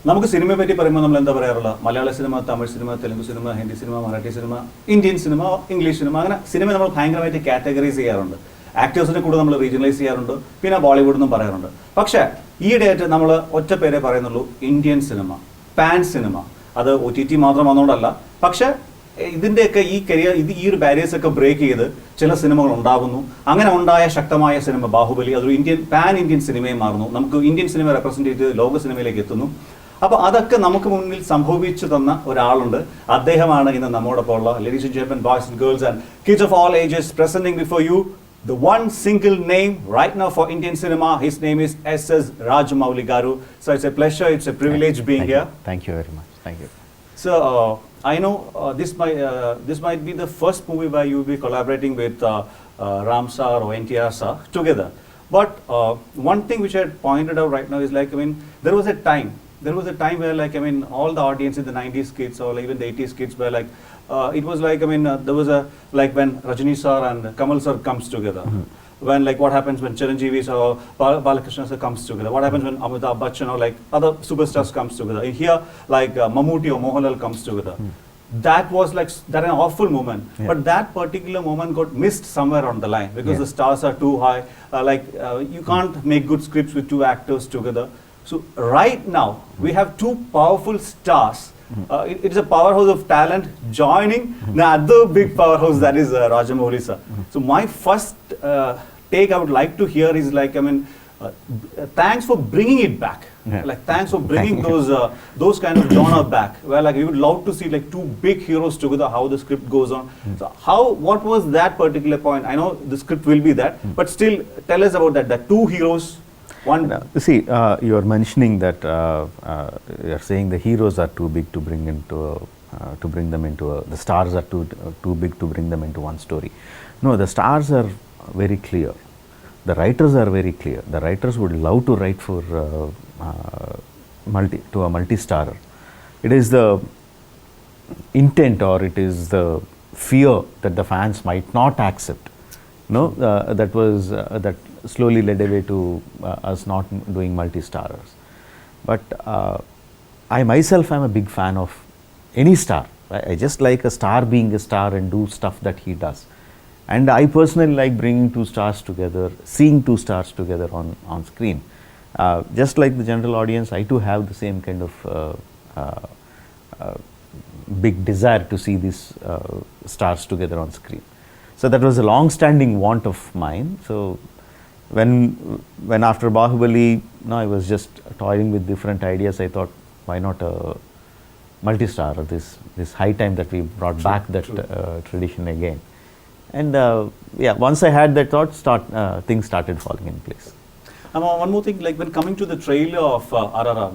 നമുക്ക് സിനിമയെ പറ്റി പറയുമ്പോൾ നമ്മൾ എന്താ പറയാറുള്ളത്? മലയാള cinema, Tamil cinema, Telugu cinema, Hindi cinema, Marathi cinema, Indian cinema, English cinema, അങ്ങനെ സിനിമ നമ്മൾ ഭയങ്കരമായിട്ട് കാറ്റഗറൈസ് ചെയ്യാറുണ്ട്. ആക്ടേഴ്സിനെ കൂടെ നമ്മൾ റീജിയണലൈസ് ചെയ്യാറുണ്ട്, പിന്നെ ബോളിവുഡ് എന്നും പറയാറുണ്ട്. പക്ഷേ ഈയിടെയായിട്ട് നമ്മൾ ഒറ്റ പേരെ പറയുന്നുള്ളൂ, ഇന്ത്യൻ സിനിമ, പാൻ സിനിമ. അത് OTT മാത്രം വന്നുകൊണ്ടല്ല, പക്ഷേ ഇതിൻ്റെയൊക്കെ ഈ ഒരു ബാരിയേഴ്സ് ഒക്കെ ബ്രേക്ക് ചെയ്ത് ചില സിനിമകൾ ഉണ്ടാകുന്നു. അങ്ങനെ ഉണ്ടായ ശക്തമായ സിനിമ ബാഹുബലി അതൊരു പാൻ ഇന്ത്യൻ സിനിമയെ മാറുന്നു. നമുക്ക് ഇന്ത്യൻ സിനിമ റെപ്രസെന്റ് ചെയ്ത് ലോക സിനിമയിലേക്ക് എത്തുന്നു. അപ്പോൾ അതൊക്കെ നമുക്ക് മുന്നിൽ സംഭവിച്ചു തന്ന ഒരാളുണ്ട്. അദ്ദേഹമാണ് ഇന്ന് നമ്മോടൊപ്പം ഉള്ള ladies and gentlemen, boys and girls and kids of all ages, presenting before you the one single name right now for Indian cinema. His name is S.S. Rajamouli garu. So it's a pleasure, it's a privilege being here. Thank you very much. Thank you. So I know this might be the first movie where you will be collaborating with Ram sir or NTR sir together. But one thing which I had pointed out right now is like, I mean, there was a time where like, I mean, all the audience in the 90s kids or even the 80s kids were like, it was like, I mean, there was a, like when Rajini sir and Kamal sir comes together. When like what happens when Chiranjeevi sir or Balakrishna sir comes together. What happens when Amitabh Bachchan or like other superstars comes together. Here like Mammootty or Mohanlal comes together. That was like an awful moment. Yeah. But that particular moment got missed somewhere on the line because the stars are too high. You can't make good scripts with two actors together. So right now we have two powerful stars. It's a powerhouse of talent joining the other big powerhouse, that is Rajamouli sir. So my first take I would like to hear is like, I mean, thanks for bringing it back. Like thanks for bringing those kind of genre back. Where like we would love to see like two big heroes together, how the script goes on. So what was that particular point? I know the script will be that, but still tell us about that two heroes. See, you are mentioning that you are saying the heroes are too big to bring into the stars are too big to bring them into one story. No, the stars are very clear. The writers are very clear. The writers would love to write for a multi-starrer. It is the intent or it is the fear that the fans might not accept. No, that slowly led away to us not doing multi-starrers. But I myself am a big fan of any star. I just like a star being a star and do stuff that he does. And I personally like bringing two stars together, seeing two stars together on screen. Just like the general audience, I too have the same kind of big desire to see these stars together on screen. So that was a long-standing want of mine. So when after Bahubali, I was just toying with different ideas. I thought, why not a multi-star? This high time that we brought back that tradition again. And once I had that thought, things started falling in place. One more thing, like when coming to the trailer of RRR,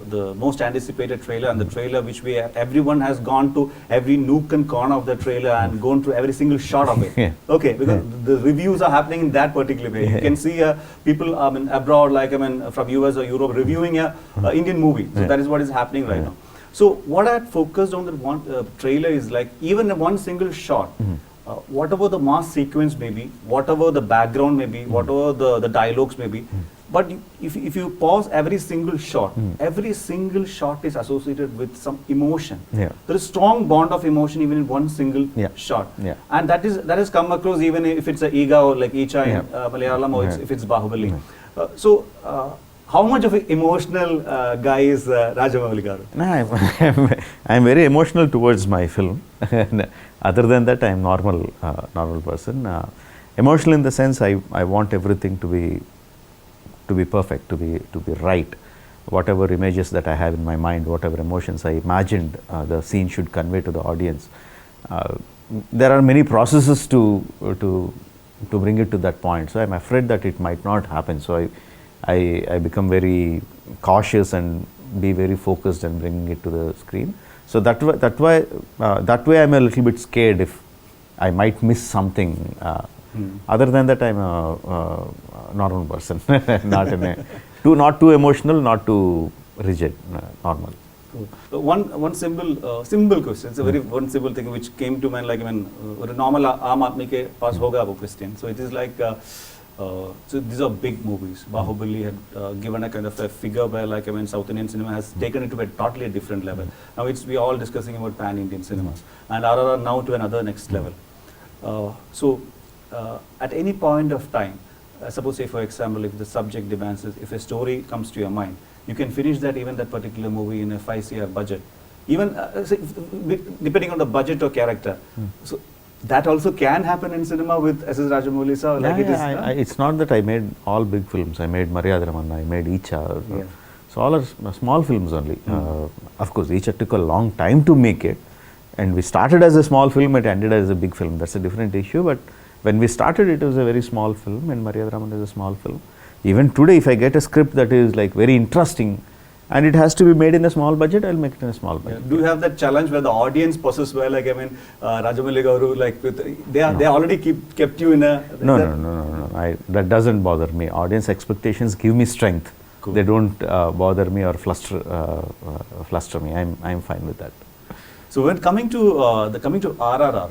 the most anticipated trailer, and the trailer which everyone has gone to every nook and corner of the trailer and gone through every single shot of it. Okay, because the reviews are happening in that particular way. You can see people abroad, like from US or Europe, reviewing a Indian movie. So that is what is happening right now. So what I had focused on that one trailer is like even one single shot. Whatever the mass sequence may be, whatever the background may be, whatever the dialogues may be, but if you pause every single shot is associated with some emotion. There is strong bond of emotion even in one single shot. And that has come across even if it's a Iga or like Icha in Malayalam or if it's Bahubali. How much of an emotional guy is Rajamouli garu? No, I'm very emotional towards my film. Other than that, I'm normal person. Emotional in the sense I want everything to be perfect, to be right. Whatever images that I have in my mind, whatever emotions I imagined the scene should convey to the audience. There are many processes to bring it to that point. So I'm afraid that it might not happen. So I become very cautious and be very focused and bringing it to the screen. So that way I'm a little bit scared if I might miss something. Other than that, I'm a normal person, not too emotional, not too rigid, normal. One simple question. It's a very one simple thing which came to mind. Like a normal aam aadmi ke paas hoga wo question. So it is like So these are big movies. Bahubali had given a kind of a figure where, like, I mean, South Indian cinema has taken it to a totally different level. Now we are all discussing about pan-Indian cinemas, and RRR now to another next level. At any point of time, suppose, say for example, if the subject demands it, if a story comes to your mind, you can finish even that particular movie in a 5 CR budget, even depending on the budget or character. So that also can happen in cinema with S.S. Rajamouli sir. It's not that I made all big films. I made Maryadaramanna, I made Icha. Yeah. So all are small films only. Of course, Icha took a long time to make it, and we started as a small film, it ended as a big film. That's a different issue. But when we started, it was a very small film, and Maryadaramanna is a small film. Even today, if I get a script that is like very interesting, and it has to be made in a small budget, I'll make it in a small budget. Yeah. Do you have that challenge where the audience possesses well, like, I mean, Rajamouli Garu, like, they already kept you in a... No. That doesn't bother me. Audience expectations give me strength. Cool. They don't bother me or fluster me. I'm fine with that. So when coming to RRR,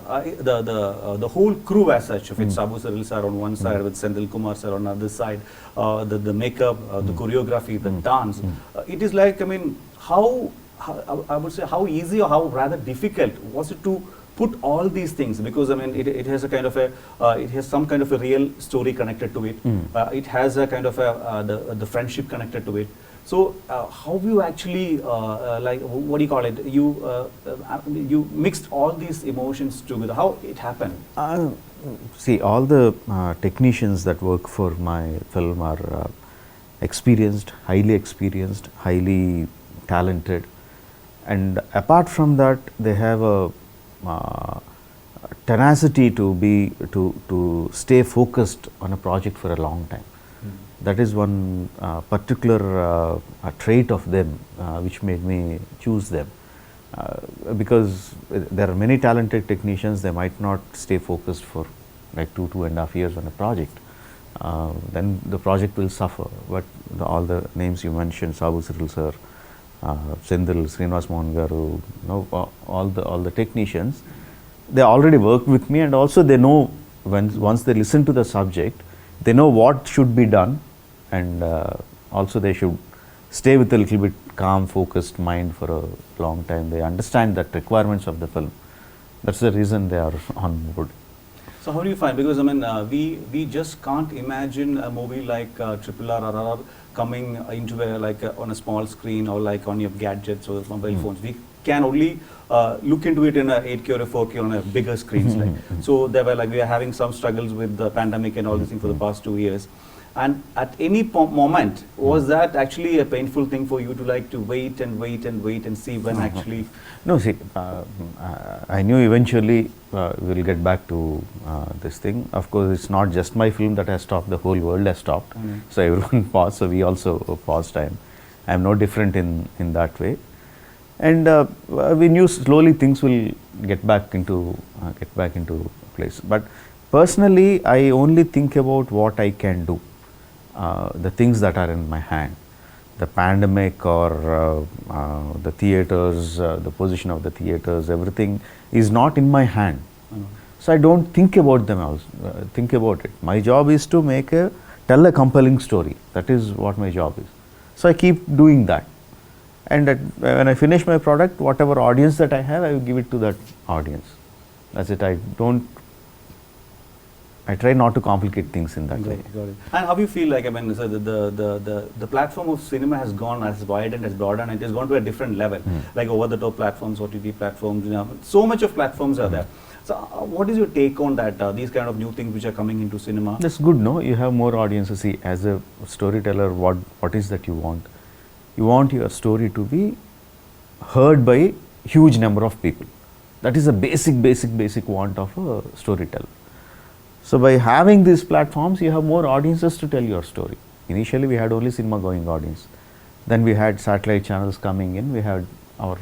the whole crew as such, of it, Sabu Saril sir on one side, with Senthil Kumar sir on the other side, the makeup, the choreography, the dance, it is like, I mean, how I would say, how easy or how rather difficult was it to put all these things? Because I mean, it has a kind of a, it has some kind of a real story connected to it. It has a kind of a, the friendship connected to it. So how you actually, like, what do you call it? You mixed all these emotions together. How it happened? See, all the technicians that work for my film are experienced, highly talented, and apart from that, they have a tenacity to stay focused on a project for a long time. That is one particular trait of them which made me choose them. Because there are many talented technicians, they might not stay focused for like 2.5 years on a project. Then the project will suffer. But all the names you mentioned, Sabu Saril sir, Senthil, Srinivas Mohan Garu, all the technicians, they already worked with me, and also they know once they listen to the subject, they know what should be done. And also they should stay with a little bit calm, focused mind for a long time. They understand that requirements of the film. That's the reason they are on board. So how do you find? Because I mean, we just can't imagine a movie like RRR coming into on a small screen or like on your gadgets or mobile phones. We can only look into it in a 8K or a 4K on a bigger screens. So there were we are having some struggles with the pandemic and all this thing for the past 2 years. And at any moment, was that actually a painful thing for you to wait and see when actually? No, see, I knew eventually we'll get back to this thing. Of course, it's not just my film that has stopped, the whole world has stopped. So everyone paused, so we also paused time. I'm no different in that way. And we knew slowly things will get back into place. But personally, I only think about what I can do. The things that are in my hand, the pandemic or the theaters, the position of the theaters, everything is not in my hand. So I don't think about them think about it. My job is to tell a compelling story. That is what my job is. So I keep doing that. And when I finish my product, whatever audience that I have, I will give it to that audience. That's it. I try not to complicate things in that way. Got it. And how do you feel like, I mean, so the platform of cinema has gone as wide and as broad, and it has gone to a different level, like over-the-top platforms, OTT platforms, so much of platforms are there. So what is your take on that, these kind of new things which are coming into cinema? That's good, no? You have more audiences. See, as a storyteller, what is that you want? You want your story to be heard by a huge number of people. That is a basic want of a storyteller. So by having these platforms, you have more audiences to tell your story. Initially, we had only cinema-going audience. Then we had satellite channels coming in. We had our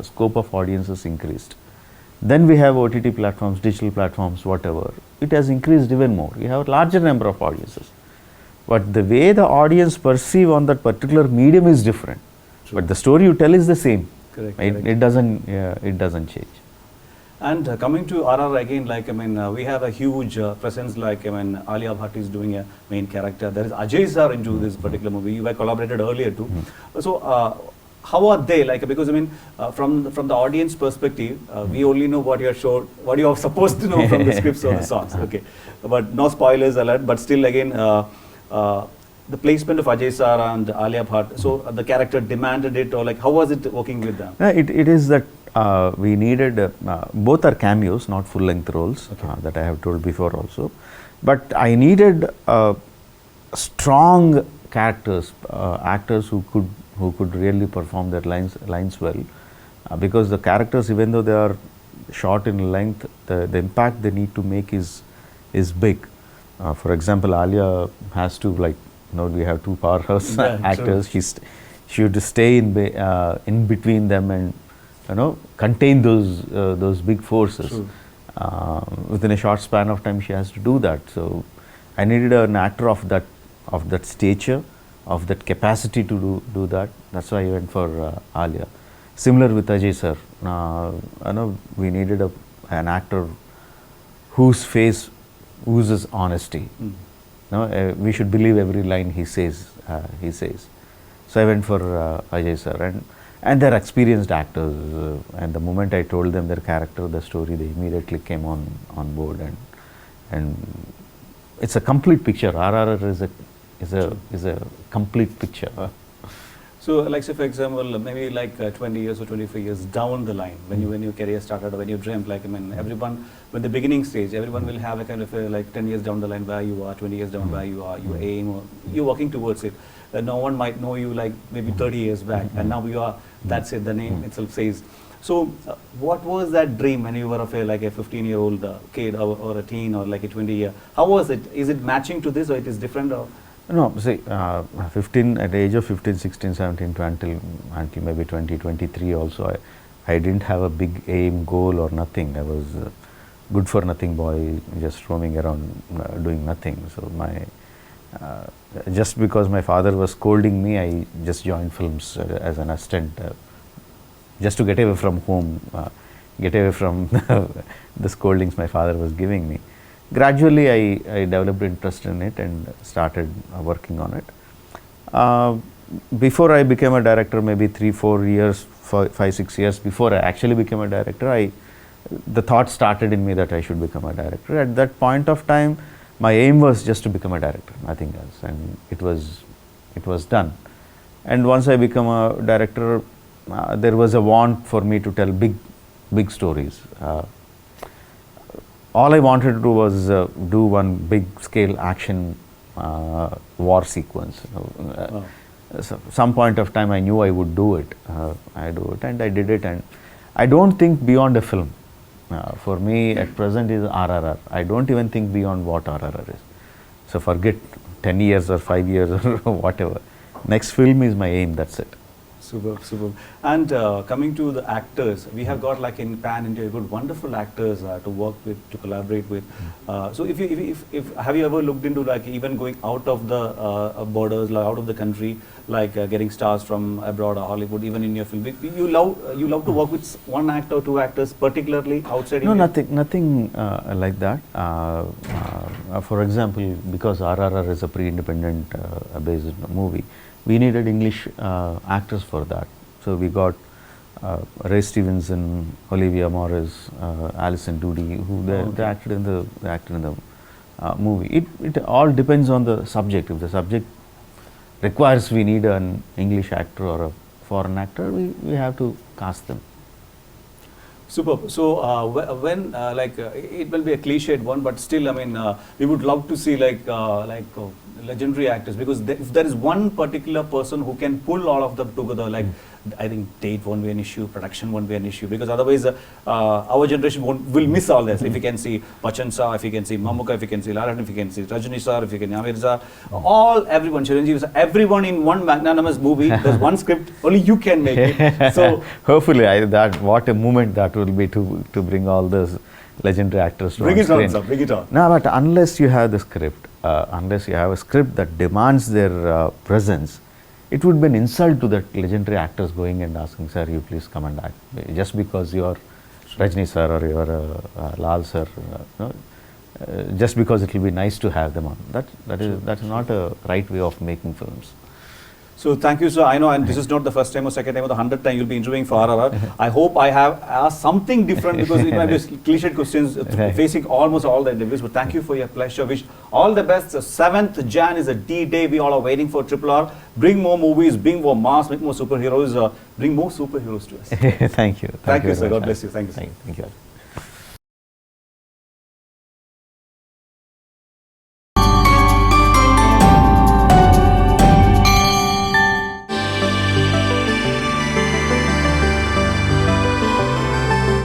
scope of audiences increased. Then we have OTT platforms, digital platforms, whatever. It has increased even more. You have a larger number of audiences. But the way the audience perceive on that particular medium is different. But the story you tell is the same. Correct. It doesn't change. And coming to RR again, like I mean, we have a huge presence. Like I mean, Alia Bhatt is doing a main character. There is Ajay sir into this particular movie. You were collaborated earlier too. So how are they? Like because I mean, from the audience perspective, we only know what you're showed, what you are supposed to know from the scripts or the songs. Okay, but no spoilers alert. But still, again. The placement of Ajay sir and Alia Bhatt, so the character demanded it, or like how was it working with them? It is that we needed, both are cameos, not full length roles, that I have told before also. But I needed strong characters, actors who could really perform their lines well. Because the characters, even though they are short in length, the impact they need to make is big. For example, Alia has to, like, we have two powerhouse actors. She would stay in between them and contain those big forces. Within a short span of time, she has to do that. So I needed an actor of that stature, of that capacity to do that. That's why I went for Alia. Similar with Ajay sir. We needed an actor whose face oozes honesty. We should believe every line he says. So I went for Ajay sir, and they're experienced actors. And the moment I told them their character, the story, they immediately came on board, and it's a complete picture. RRR is a complete picture. So, like say for example, maybe like 20 years or 25 years down the line, when your career started, or when you dreamt, like I mean, everyone, when the beginning stage, everyone will have a kind of like 10 years down the line where you are, 20 years down where you are, you aim, or you're working towards it. No one might know you like maybe 30 years back, and now you are, that's it, the name itself says. So, what was that dream when you were like a 15-year-old kid, or a teen, or like a 20-year? How was it? Is it matching to this, or it is different? Or? No, see, at the age of 15, 16, 17, until maybe 20, 23 also, I didn't have a big aim, goal or nothing. I was good for nothing boy, just roaming around doing nothing. So just because my father was scolding me, I just joined films as an assistant, just to get away from home, get away from the scoldings my father was giving me. Gradually, I developed interest in it and started working on it. Before I became a director, maybe 3-4 years, 5-6 years before I actually became a director, the thought started in me that I should become a director. At that point of time, my aim was just to become a director, nothing else, and it was done. And once I became a director, there was a want for me to tell big stories. All I wanted to do was do one big scale action war sequence. So some point of time I knew I would do it. I do it, and I did it, and I don't think beyond a film. For me at present is RRR. I don't even think beyond what RRR is. So forget 10 years or 5 years or whatever. Next film is my aim, that's it. Superb, superb. And coming to the actors, we have got like in Pan India good, wonderful actors to work with, to collaborate with. So if have you ever looked into like even going out of the borders, like out of the country, like getting stars from abroad or Hollywood, even in your film? You love to work with one actor or two actors, particularly outside No, India? nothing like that. For example, because RRR is a pre-independent based movie, we needed English actors for that. So we got Ray Stevenson, Olivia Morris, Alison Doody, who they acted in the movie. It all depends on the subject. If the subject requires we need an English actor or a foreign actor, we have to cast them. Superb. So when it will be a cliched one, but still, I mean, we would love to see legendary actors, because if there is one particular person who can pull all of them together, like I think date won't be an issue, production won't be an issue, because otherwise our generation will miss all this. If you can see Bachchan sir, if you can see Mammootty, if you can see Laran, if you can see Rajani sir, if you can Amir sir, everyone, Chiranjeevi sir, everyone in one magnanimous movie, there's one script, only you can make it. So hopefully, what a moment that will be to bring all those legendary actors to bring it screen. on, sir, bring it on. No, but unless you have the script, unless you have a script that demands their presence, it would be an insult to that legendary actors going and asking, sir, you please come and act, just because you are Rajni sir or your Lal sir, just because it will be nice to have them on. That is not a right way of making films. So thank you, sir. I know, and this is not the first time or second time or the 100th time you'll be interviewing for RRR. I hope I have asked something different because it might be cliched questions facing almost all the interviews. But thank you for your pleasure. Wish all the best. The 7th Jan is a D-Day. We all are waiting for RRR. Bring more movies, bring more mass, bring more superheroes, bring more superheroes to us. Thank you. Thank you, sir. very much. God bless you. Thank you, sir. Thank you.